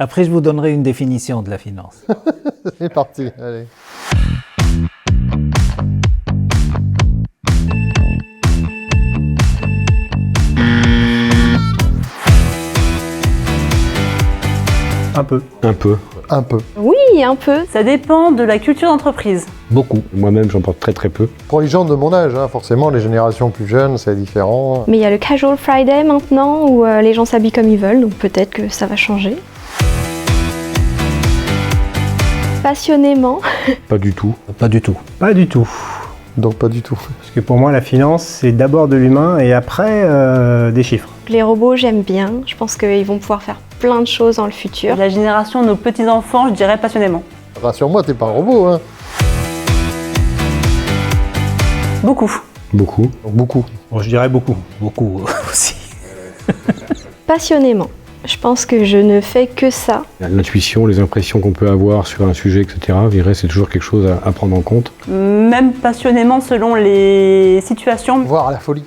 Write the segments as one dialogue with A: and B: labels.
A: Après, je vous donnerai une définition de la finance.
B: C'est parti, allez.
C: Un peu.
D: Un peu.
B: Un peu.
E: Oui, un peu.
F: Ça dépend de la culture d'entreprise.
A: Beaucoup.
D: Moi-même, j'en porte très très peu.
B: Pour les gens de mon âge, hein, forcément, les générations plus jeunes, c'est différent.
E: Mais il y a le Casual Friday maintenant où les gens s'habillent comme ils veulent, donc peut-être que ça va changer. Passionnément.
D: Pas du tout.
A: Pas du tout.
C: Pas du tout.
B: Donc pas du tout.
C: Parce que pour moi, la finance, c'est d'abord de l'humain et après des chiffres.
E: Les robots, j'aime bien. Je pense qu'ils vont pouvoir faire plein de choses dans le futur.
F: La génération de nos petits-enfants, je dirais passionnément.
B: Rassure-moi, t'es pas un robot, hein.
F: Beaucoup.
D: Beaucoup.
B: Donc beaucoup.
C: Bon, je dirais beaucoup.
A: Beaucoup aussi.
E: Passionnément. Je pense que je ne fais que ça.
D: L'intuition, les impressions qu'on peut avoir sur un sujet, etc., je dirais, c'est toujours quelque chose à prendre en compte.
F: Même passionnément selon les situations.
B: Voire à la folie.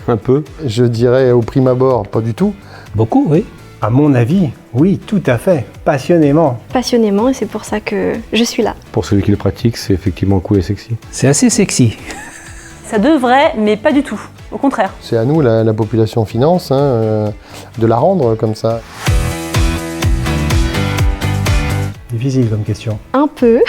D: Un peu.
B: Je dirais au prime abord, pas du tout.
A: Beaucoup, oui.
C: À mon avis, oui, tout à fait. Passionnément.
E: Passionnément, et c'est pour ça que je suis là.
D: Pour celui qui le pratique, c'est effectivement cool et sexy.
A: C'est assez sexy.
F: Ça devrait, mais pas du tout. Au contraire.
B: C'est à nous, la population finance, hein, de la rendre comme ça.
C: Difficile comme question.
E: Un peu.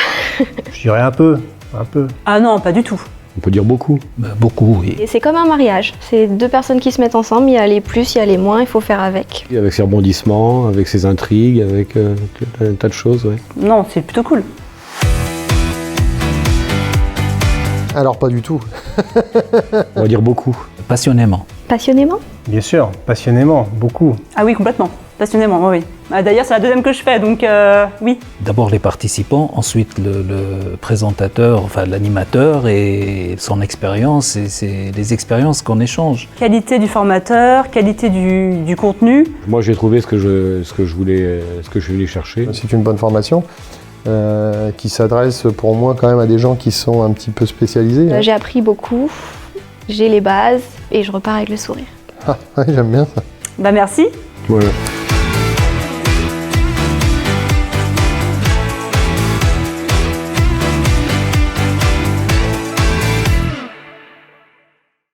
C: Je dirais un peu. Un peu.
F: Ah non, pas du tout.
D: On peut dire beaucoup.
A: Beaucoup, oui.
E: Et c'est comme un mariage. C'est deux personnes qui se mettent ensemble, il y a les plus, il y a les moins, il faut faire avec.
D: Et avec ses rebondissements, avec ses intrigues, avec un tas de choses, ouais.
F: Non, c'est plutôt cool.
B: Alors pas du tout.
D: On va dire beaucoup.
A: Passionnément.
E: Passionnément.
C: Bien sûr, passionnément, beaucoup.
F: Ah oui, complètement. Passionnément, oui. Ah, d'ailleurs, c'est la deuxième que je fais, donc oui.
A: D'abord les participants, ensuite le présentateur, enfin l'animateur et son expérience, et c'est les expériences qu'on échange.
F: Qualité du formateur, qualité du contenu.
D: Moi, j'ai trouvé ce que je voulais chercher.
B: C'est une bonne formation qui s'adresse pour moi quand même à des gens qui sont un petit peu spécialisés. Hein.
E: J'ai appris beaucoup, j'ai les bases et je repars avec le sourire.
B: Ah, ouais, j'aime bien ça.
F: Bah merci.
D: Voilà.